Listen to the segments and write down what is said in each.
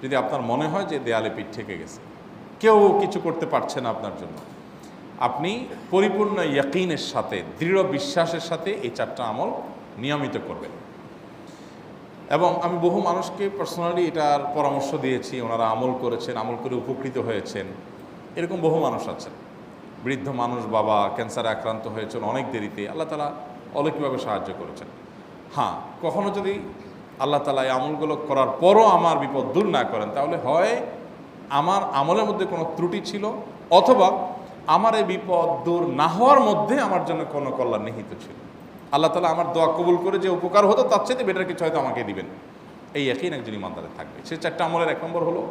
যদি আপনার মনে হয় যে দেয়ালে পিঠ ঠেকে গেছে, কেউ কিছু করতে পারছে না আপনার জন্য, আপনি পরিপূর্ণ ইয়াকিনের সাথে, দৃঢ় বিশ্বাসের সাথে এই 4টা আমল নিয়মিত করবেন। এবং আমি বহু মানুষকে পার্সোনালি এটার পরামর্শ দিয়েছি, ওনারা আমল করেছেন, আমল করে উপকৃত হয়েছেন। এরকম বহু মানুষ আছেন, বৃদ্ধ মানুষ, বাবা ক্যান্সারে আক্রান্ত হয়েছেন অনেক দেরিতে, আল্লাহ তাআলা অলৌকিকভাবে সাহায্য করেছেন। হ্যাঁ, কখনো যদি আল্লাহ তাআলা এই আমলগুলো করার পরও আমার বিপদ দূর না করেন, তাহলে হয় আমার আমলের মধ্যে কোনো ত্রুটি ছিল, অথবা আমার এই বিপদ দূর না হওয়ার মধ্যে আমার জন্য কোনো কল্যাণ নিহিত ছিল। আল্লাহ তাআলা আমার দোয়া কবুল করে যে উপকার হতো তার চাইতে বেটার কিছু হয়তো আমাকে দিবেন, এই ইয়াকিন একজন ইমানদারের থাকবে। সে 4টা আমলের 1 নম্বর হলো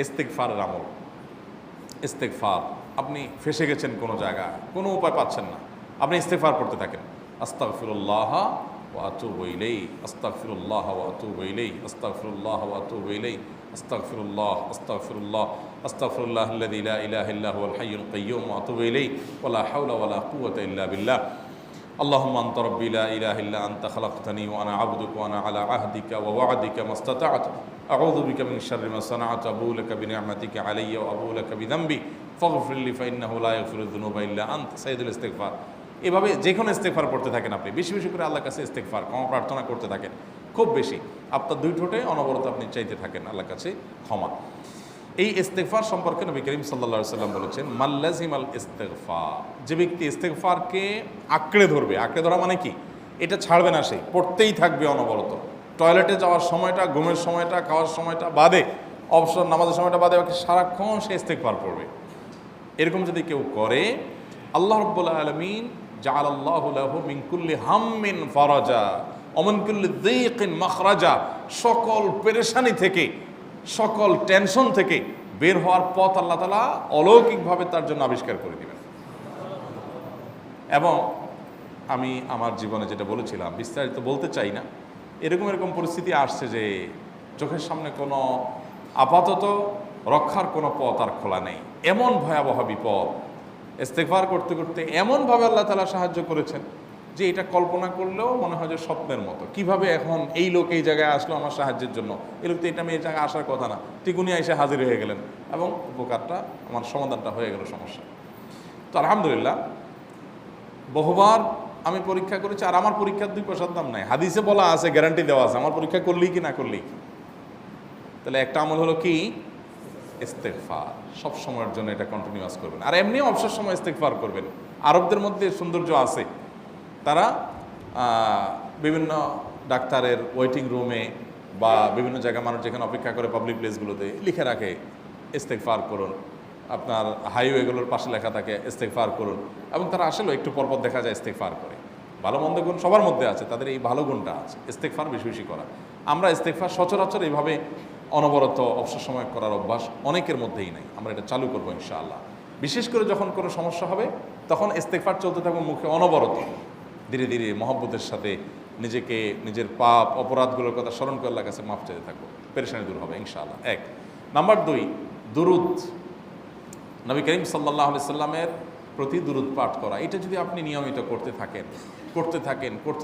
ইস্তেগফারের আমল। ইস্তেগফার, আপনি ফেসে গেছেন কোনো জায়গায়, কোনো উপায় পাচ্ছেন না, আপনি ইস্তেগফার করতে থাকেন। আস্তাগফিরুল্লাহ ওয়া আতুবু ইলাইহি, আস্তাগফিরুল্লাহ ওয়া আতুবু ইলাইহি, আস্তাগফিরুল্লাহ ওয়া আতুবু ইলাইহি, আস্তাগফিরুল্লাহ, আস্তাগফিরুল্লাহ, আস্তাগফিরুল্লাহাল্লাযী লা ইলাহা ইল্লা হুয়াল হাইয়ুল কাইয়্যুম ওয়া আতুবু ইলাইহি ওয়া লা হাওলা ওয়া লা কুওয়াতা ইল্লা বিল্লাহ। اللهم أنت ربي لا إله إلا أنت خلقتني وأنا عبدك وأنا على عهدك ووعدك ما استطعت أعوذ بك من شر ما صنعت أبوء لك بنعمتك علي وأبوء لك بذنبي فاغفر لي فإنه لا يغفر الذنوب إلا أنت সাইয়্যিদুল ইস্তিগফার। এভাবে যে কোনো ইস্তেগফার করতে থাকেন, আপনি বেশি বেশি করে আল্লাহর কাছে ইস্তেগফার, ক্ষমা প্রার্থনা করতে থাকেন, খুব বেশি। আপনার 2 ঠোঁটে অনবরত আপনি চাইতে থাকেন আল্লাহর কাছে ক্ষমা। এই ইস্তেগফার সম্পর্কে নবী করিম সাল্লাল্লাহু আলাইহি ওয়াসাল্লাম বলেছেন, মাল্লাজিমাল ইস্তেগফার, যে ব্যক্তি ইস্তেগফারকে আঁকড়ে ধরবে, আঁকড়ে ধরা মানে কি, এটা ছাড়বে না, সে পড়তেই থাকবে অনবরত। টয়লেটে যাওয়ার সময়টা, ঘুমের সময়টা, খাওয়ার সময়টা বাদে, অবসর নামাজের সময়টা বাদে, সারাক্ষণ সে ইস্তেগফার পড়বে। এরকম যদি কেউ করে, আল্লাহ রাব্বুল আলামিন জাআলাল্লাহু লাহু মিন কুল্লি হাম্মিন ফারাজা ওয়া মিন কুল্লি যায়কিন মাখরাজা, সকল পেরেশানি থেকে, সকল টেনশন থেকে বের হওয়ার পথ আল্লাহ তাআলা অলৌকিকভাবে তার জন্য আবিষ্কার করে দিবেন। এবং আমি আমার জীবনে যেটা বলেছিলাম, বিস্তারিত বলতে চাই না, এরকম পরিস্থিতি আসছে যে চোখের সামনে কোনো আপাতত রক্ষার কোনো পথ আর খোলা নেই, এমন ভয়াবহ বিপদ। ইস্তেগফার করতে করতে এমনভাবে আল্লাহ তাআলা সাহায্য করেছেন যে এটা কল্পনা করলেও মনে হয় যে স্বপ্নের মতো। কিভাবে এখন এই লোক এই জায়গায় আসলো আমার সাহায্যের জন্য, এই লোক তো এটা আমি এই জায়গায় আসার কথা না, টিকুনি এসে হাজির হয়ে গেলেন এবং উপকারটা, আমার সমাধানটা হয়ে গেল সমস্যা। তো আলহামদুলিল্লাহ, বহুবার আমি পরীক্ষা করেছি, আর আমার পরীক্ষার 2 পয়সার দাম নাই। হাদিসে বলা আছে, গ্যারান্টি দেওয়া আছে, আমার পরীক্ষা করলেই কি না করলেই কি। তাহলে একটা আমল হলো কি, ইস্তেগফার। সব সময়ের জন্য এটা কন্টিনিউয়াস করবেন, আর এমনিও অবসর সময় ইস্তেগফার করবেন। আরবদের মধ্যে সৌন্দর্য আছে, তারা বিভিন্ন ডাক্তারের ওয়েটিং রুমে বা বিভিন্ন জায়গায় মানুষ যেখানে অপেক্ষা করে পাবলিক প্লেসগুলোতে লিখে রাখে ইস্তেগফার করুন, আপনার হাইওয়েগুলোর পাশে লেখা থাকে ইস্তেগফার করুন, এবং তারা আসলে একটু পরপর দেখা যায় ইস্তেগফার করে। ভালো মন্দ গুণ সবার মধ্যে আছে, তাদের এই ভালো গুণটা আছে, ইস্তেগফার বেশি বেশি করা। আমরা ইস্তেগফার সচরাচর এইভাবে অনবরত অবসর সময় করার অভ্যাস অনেকের মধ্যেই নাই। আমরা এটা চালু করবো ইনশাআল্লাহ। বিশেষ করে যখন কোনো সমস্যা হবে তখন ইস্তেগফার চলতে থাকবে মুখে অনবরত, ধীরে ধীরে মহব্বতের সাথে নিজেকে, নিজের পাপ অপরাধগুলোর কথা স্মরণ করে আল্লাহর কাছে মাফ চাইতে থাকবো, পেরেশানি দূর হবে ইনশাআল্লাহ। 1 নাম্বার 2, দুরুদ, নবী করিম সাল্লাল্লাহু আলাইহি সাল্লামের প্রতি দুরুদ পাঠ করা। এটা যদি আপনি নিয়মিত করতে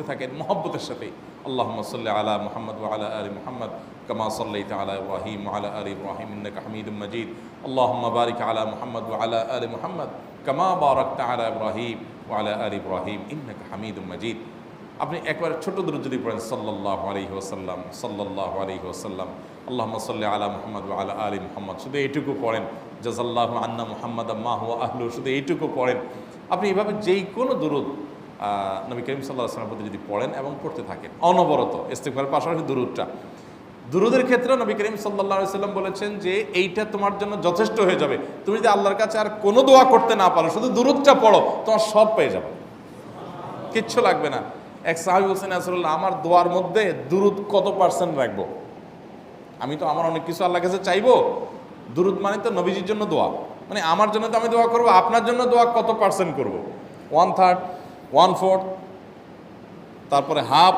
থাকেন মহব্বতের সাথে, আল্লাহুম্মা সাল্লি আলা মুহাম্মদ ওয়া আলা আলি মুহাম্মদ কামা সাল্লাইতা আলা ইব্রাহিম ওয়া আলা আলি ইব্রাহিম ইন্নাকা হামিদুম মাজিদ, আল্লাহুম্মা বারিক আলা মুহাম্মদ ওয়া আলা আলি মুহাম্মদ কামা বারাকতা আলা ইব্রাহিম ওয়া আলা আলি ইব্রাহিম ইন্নাকা হামিদুম মাজিদ। আপনি একবার ছোট দুরূদ যদি পড়েন, সাল্লাল্লাহু আলাইহি ওয়াসাল্লাম, সাল্লাল্লাহু আলাইহি ওয়াসাল্লাম, আল্লাহুম্মা সাল্লি আলা মুহাম্মদ ওয়া আলা আলি মুহাম্মদ, শুধু এইটুকু পড়েন। জাযাল্লাহু আন্না মুহাম্মাদাম মা হুয়া আহলু, শুধু এইটুকু পড়েন। আপনি এভাবে যেই কোনো দুরূদ নবী করিম সাল্লাল্লাহু আলাইহি ওয়াসাল্লামের প্রতি যদি পড়েন এবং পড়তে থাকেন অনবরত, ইস্তেগফারের পাশাপাশি দুরূদের ক্ষেত্রে নবী করিম সাল্লাল্লাহু আলাইহি ওয়াসাল্লাম বলেছেন যে এইটা তোমার জন্য যথেষ্ট হয়ে যাবে। তুমি যদি আল্লাহর কাছে আর কোনো দোয়া করতে না পারো, শুধু দুরূদটা পড়ো, তোমার সব পেয়ে যাবে, কিচ্ছু লাগবে না। এক সাহাবী বলছেন, রাসূলুল্লাহ, আমার দোয়ার মধ্যে দুরূদ কত পার্সেন্ট রাখবো? আমি তো আমার অনেক কিছু আল্লাহর কাছে চাইবো, দুরূদ মানে তো নবীজির জন্য দোয়া, মানে আমার জন্য তো আমি দোয়া করবো, আপনার জন্য দোয়া কত পার্সেন্ট করবো? 1/3, 1/4, তারপরে হাফ,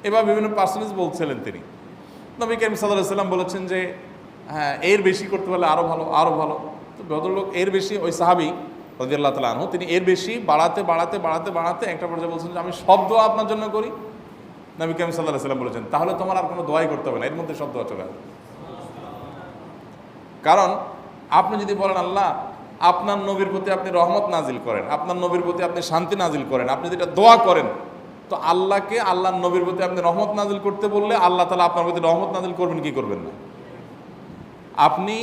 এবার বিভিন্ন পার্সেন্টেজ বলছিলেন তিনি। নবী করিম সাল্লাল্লাহু আলাইহি ওয়াসাল্লাম বলেছেন যে হ্যাঁ, এর বেশি করতে পারলে আরও ভালো, আরও ভালো। তো ভদ্রলোক এর বেশি, ওই সাহাবী রাদিয়াল্লাহু তাআলা আনহু, তিনি এর বেশি বাড়াতে একটা পর্যায়ে বলছেন যে আমি সব দোয়া আপনার জন্য করি। নবী করিম সাল্লাল্লাহু আলাইহি ওয়াসাল্লাম বলেছেন, তাহলে তোমার আর কোনো দোয়াই করতে হবে না, এর মধ্যে সব দোয়া চলে আসবে। কারণ আপনি যদি বলেন আল্লাহ আপনার নবীর প্রতি আপনি রহমত নাজিল করেন, আপনার নবীর প্রতি আপনি শান্তি নাজিল করেন, আপনি যেটা দোয়া করেন, তো আল্লাহকে আল্লাহর নবীর প্রতি আপনি রহমত নাজিল করতে বললে আল্লাহ তাআলা আপনার প্রতি রহমত নাজিল করবেন কি করবেন না? আপনি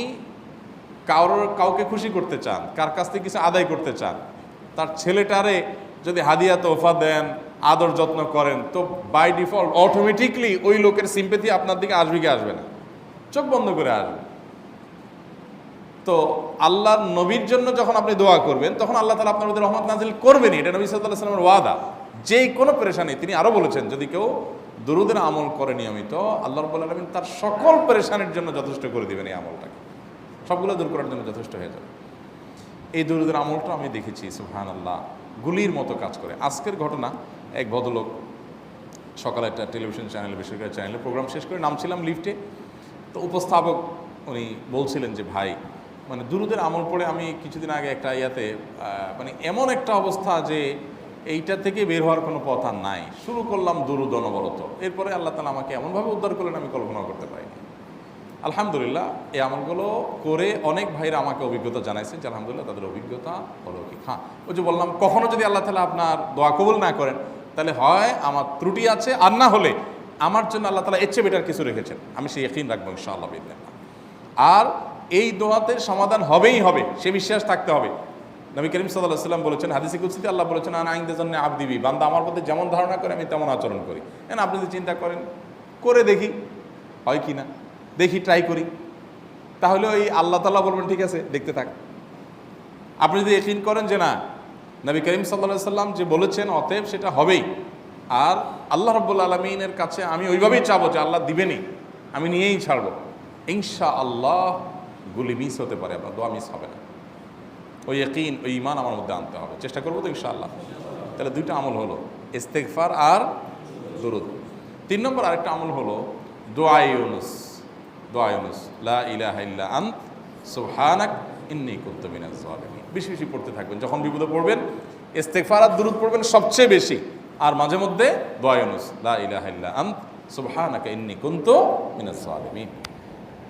কাউকে খুশি করতে চান, কার কাছ থেকে কিছু আদায় করতে চান, তার ছেলেটারে যদি হাদিয়া তোহফা দেন, আদর যত্ন করেন, তো বাই ডিফল্ট অটোমেটিকলি ওই লোকের সিম্পেথি আপনার দিকে আসবে কি আসবে না? চোখ বন্ধ করে আসবে। তো আল্লাহর নবীর জন্য যখন আপনি দোয়া করবেন তখন আল্লাহ তাআলা আপনার মধ্যে রহমত নাজিল করবেনই, এটা নবী সাল্লাল্লাহু আলাইহি ওয়াসাল্লামের ওয়াদা। যে কোনো পেরেশানি, তিনি আরও বলেছেন যদি কেউ দুরূদের আমল করে নিয়মিত, আল্লাহ রাব্বুল আলামিন তার সকল পেরেশানির জন্য যথেষ্ট করে দিবেন। এই আমলটাকে সবগুলো দূর করার জন্য যথেষ্ট হয়ে যাবে। এই দুরূদের আমলটা আমি দেখেছি সুবহানাল্লাহ গুলির মতো কাজ করে। আজকের ঘটনা, এক ভদ্রলোক সকালে একটা টেলিভিশন চ্যানেলে, বেসরকারি চ্যানেলে প্রোগ্রাম শেষ করে নামছিলাম লিফটে, তো উপস্থাপক উনি বলছিলেন যে ভাই মানে দুরূদের আমল পড়ে আমি কিছুদিন আগে একটা ইয়াতে মানে এমন একটা অবস্থা যে এইটা থেকে বের হওয়ার কোনো পথ আর নাই, শুরু করলাম দুরূদ অনবরত, এরপরে আল্লাহ তাআলা আমাকে এমনভাবে উদ্ধার করলেন আমি কল্পনা করতে পারিনি। আলহামদুলিল্লাহ এই আমলগুলো করে অনেক ভাইরা আমাকে অভিজ্ঞতা জানাইছেন যে আলহামদুলিল্লাহ তাদের অভিজ্ঞতা অলৌকিক। হ্যাঁ, ওই যে বললাম কখনো যদি আল্লাহ তাআলা আপনার দোয়া কবুল না করেন তাহলে হয় আমার ত্রুটি আছে, আর না হলে আমার জন্য আল্লাহ তাআলা এর চেয়ে বেটার কিছু রেখেছেন, আমি সেই ইয়াকিন রাখবো ইনশাআল্লাহ বিইذنিল্লাহ। আর এই দোয়াতে সমাধান হবেই হবে, সে বিশ্বাস থাকতে হবে। নবী করিম সাল্লাল্লাহু আলাইহি ওয়াসাল্লাম বলেছেন, হাদিসে কুদসিতে আল্লাহ বলেছেন আনা ইনদা যান্নি আবদি বি, বান্দা আমার প্রতি যেমন ধারণা করে আমি তেমন আচরণ করি। আপনি যদি চিন্তা করেন করে দেখি হয় কি না, দেখি ট্রাই করি, তাহলে ওই আল্লাহ তাআলা বলবেন ঠিক আছে দেখতে থাক। আপনি যদি ইয়াকিন করেন যে না নবী করিম সাল্লাল্লাহু আলাইহি ওয়াসাল্লাম যে বলেছেন অতএব সেটা হবেই, আর আল্লাহ রাব্বুল আলামিনের কাছে আমি ওইভাবেই চাবো যে আল্লাহ দিবেনই, আমি নিয়েই ছাড়বো, ইনশাআল্লাহ গুলি মিস হতে পারে, আপনার দোয়া মিস হবে না। ওই ইয়াকিন, ওই ঈমান আমার মধ্যে আনতে হবে, চেষ্টা করবো তো ইনশাআল্লাহ। তাহলে দুইটা আমল হলো, ইস্তেগফার আর দুরূদ। 3 নম্বর আরেকটা আমল হলো দোয়া ইউনুস। দোয়া ইউনুস, লা ইলাহা ইল্লা আনত সুবহানাক ইন্নী কুনতু মিনাজ জালিমিন। বেশি বেশি পড়তে থাকবেন, যখন বিপদে পড়বেন ইস্তেগফার আর দুরূদ পড়বেন সবচেয়ে বেশি, আর মাঝে মধ্যে দোয়া ইউনুস, লা ইলাহা ইল্লা আনত সুবহানাকা ইন্নী কুনতু মিনাজ জালিমিন।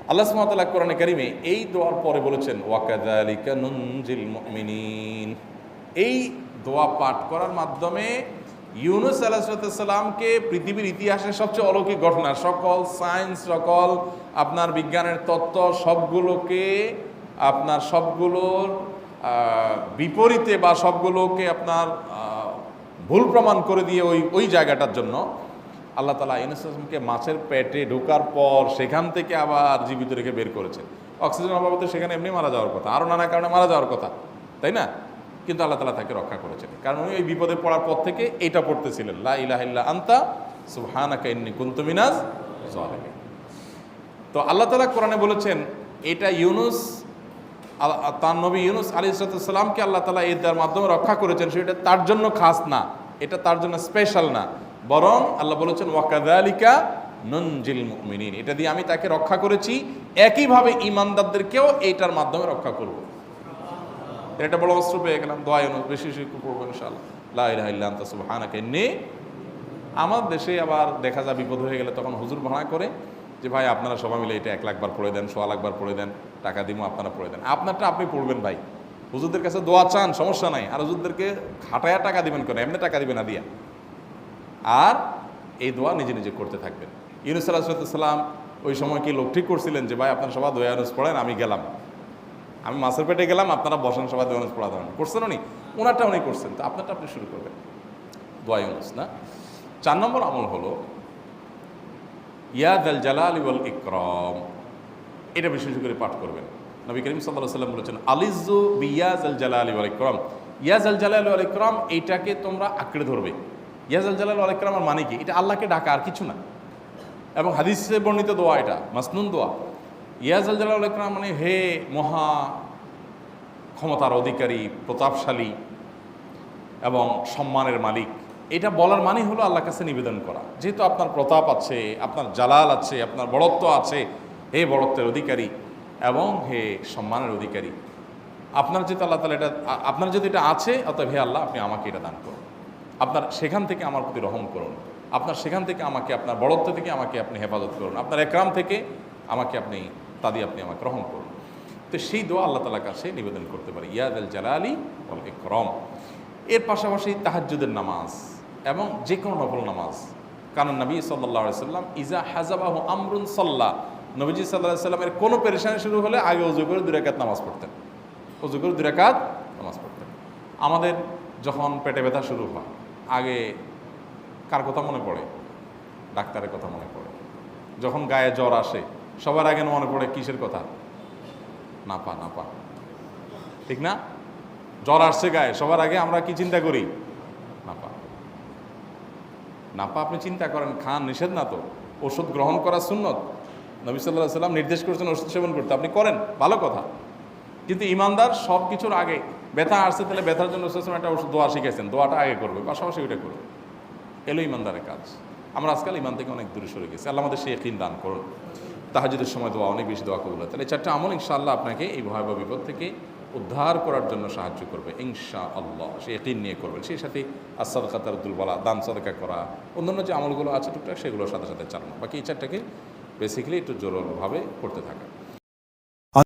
আল্লাহ সুবহানাহু ওয়া তাআলা কোরআনে কারিমে এই দোয়ার পরে বলেছেন ওয়াকাযালিকা নুনজিল মুমিনিন। এই দোয়া পাঠ করার মাধ্যমে ইউনুস আলাইহিস সালামকে পৃথিবীর ইতিহাসের সবচেয়ে অলৌকিক ঘটনা, সকল সায়েন্স, সকল আপনার বিজ্ঞানের তত্ত্ব সবগুলোকে আপনার সবগুলোর বিপরীতে বা সবগুলোকে আপনার ভুল প্রমাণ করে দিয়ে ওই জায়গাটার জন্য আল্লাহ তাআলা ইউনুস আলাইহিসকে মাছের পেটে ঢোকার পর সেখান থেকে আবার জীবিত রেখে বের করেছেন। অক্সিজেন অভাবে সেখানে এমনি মারা যাওয়ার কথা, আরও নানা কারণে মারা যাওয়ার কথা, তাই না? কিন্তু আল্লাহ তাআলা তাকে রক্ষা করেছেন, কারণ উনি ওই বিপদে পড়ার পর থেকে এইটা পড়তেছিলেন, লা ইলাহা ইল্লা আনতা সুবহানাকা ইন্নী কুনতু মিনাজ জালিমিন। তো আল্লাহ তাআলা কোরআনে বলেছেন এটা ইউনুস, তার নবী ইউনুস আলাইহিস সালামকে আল্লাহ তাআলা এর মাধ্যমে রক্ষা করেছেন, সেটা তার জন্য খাস না, এটা তার জন্য স্পেশাল না, বরং আল্লাহ বলেছেন ওয়াকাযালিকা নুনজিল মুমিনিন, এটা দিয়ে আমি তাকে রক্ষা করেছি, একইভাবে ঈমানদারদেরকেও এইটার মাধ্যমে রক্ষা করব। এটা বড় অস্ত্র পেয়ে গেলাম। দোয়া ইউনুস বেশি বেশি পড়বো ইনশাআল্লাহ, লা ইলাহা ইল্লা আনতা সুবহানাকা ইন্নী। আমার দেশে আবার দেখা যায় বিপদ হয়ে গেলে তখন হুজুর ভাড়া করে যে ভাই আপনারা সবাই মিলে এটা 1 লাখ বার পড়ে দেন, 1.25 লাখ বার পড়ে দেন, টাকা দিব আপনারা পড়ে দেন। আপনারটা আপনি পড়বেন ভাই, হুজুরদের কাছে দোয়া চান সমস্যা নাই, আর হুজুরদেরকে খাটায়া টাকা দিবেন কেন, এমনি টাকা দিবেন না দিয়া। আর এই দোয়া নিজে নিজে করতে থাকবেন। ইউনুস আলাইহিস সালাম ওই সময় কি লোক ঠিক করছিলেন যে ভাই আপনারা সবাই দোয়া ইউনুস পড়েন, আমি গেলাম, আমি মাছের পেটে গেলাম, আপনারা বসেন সবাই দোয়া ইউনুস পড়া দেবেন, করছেন উনি? ওনারটা উনি করছেন, তো আপনারটা আপনি শুরু করবেন, দোয়া ইউনুস না। 4 নম্বর আমল হলো ইয়া যাল জালালি ওয়াল ইকরাম, এটা বিশেষ করে পাঠ করবেন। নবী করিম সাল্লাল্লাহু আলাইহি ওয়াসাল্লাম বলেছেন আলিজু বিয়া যাল জালালি ওয়াল ইকরাম, ইয়া যাল জালালি ওয়াল ইকরাম, এইটাকে তোমরা আঁকড়ে ধরবে। ইয়া যাল জালালি ওয়াল ইকরামের মানে কি? এটা আল্লাহকে ডাকা, আর কিছু না। এবং হাদিসে বর্ণিত দোয়া, এটা মাসনুন দোয়া। ইয়া যাল জালালি ওয়াল ইকরাম মানে হে মহা ক্ষমতার অধিকারী, প্রতাপশালী এবং সম্মানের মালিক, এটা বলার মানে হলো আল্লাহর কাছে নিবেদন করা, যেহেতু আপনার প্রতাপ আছে, আপনার জালাল আছে, আপনার বড়ত্ব আছে, হে বড়ত্বের অধিকারী এবং হে সম্মানের অধিকারী, আপনার যেহেতু আল্লাহ তাআলা এটা, আপনার যদি এটা আছে, অতএব হে আল্লাহ আপনি আমাকে এটা দান করুন, আপনার সেখান থেকে আমার প্রতি রহম করুন, আপনার সেখান থেকে আমাকে, আপনার বড়ত্ব থেকে আমাকে আপনি হেফাজত করুন, আপনার একরাম থেকে আমাকে আপনি, তা দিয়ে আপনি আমাকে রহম করুন। তো সেই দোয়া আল্লাহ তাআলার কাছে নিবেদন করতে পারি, ইয়া যাল জালালি ওয়াল ইকরাম। এর পাশাপাশি তাহাজ্জুদের নামাজ এবং যে কোনো নফল নামাজ। কারণ নবী সাল্লাল্লাহু আলাইহি সাল্লাম ইজা হাজাবাহু আমরুন সাল্লা, নবীজি সাল্লাল্লাহু আলাইহি সাল্লামের কোনো পেরেশানি শুরু হলে আগে ওযু করে 2 রাকাত নামাজ পড়তেন, ওযু করে 2 রাকাত নামাজ পড়তেন। আমাদের যখন পেটে ব্যথা শুরু হয় আগে কার কথা মনে পড়ে? ডাক্তারের কথা মনে পড়ে। যখন গায়ে জ্বর আসে সবার আগে মনে পড়ে কিসের কথা? নাপা, নাপা, ঠিক না? জ্বর আসছে গায়ে, সবার আগে আমরা কি চিন্তা করি? নাপা। নাপা আপনি চিন্তা করেন, খান, নিষেধ না তো, ওষুধ গ্রহণ করা সুন্নত। নবী সাল্লাল্লাহু আলাইহি সাল্লাম নির্দেশ করেছেন ওষুধ সেবন করতে, আপনি করেন, ভালো কথা। কিন্তু ইমানদার সব কিছুর আগে ব্যথা আসছে, তাহলে ব্যথার জন্য একটা ওষুধ দোয়া শিখেছেন, দোয়াটা আগে করবে, পাশাপাশি ওইটা করবে। এলো ইমানদারের কাজ। আমরা আজকাল ইমান থেকে অনেক দূরে সরে গেছি। আল্লাহ আমাদের সেই ইয়াকিন দান করুন। তাহাজ্জুদের সময় দোয়া, অনেক বেশি দোয়া কবুল হয়। তাহলে 4টা আমল ইনশাআল্লাহ আপনাকে এই ভয়াবহ বিপদ থেকে উদ্ধার করার জন্য সাহায্য করবে ইনশাআল্লাহ। সে ইয়াকিন নিয়ে করবেন। সেই সাথে as-সাদকাত তারদুল বালা, দান সাদকা করা, অন্যান্য যে আমলগুলো আছে টুকটাক সেগুলোর সাথে সাথে চালানো। বাকি এই 4টাকে বেসিক্যালি একটু জোরভাবে করতে থাকা।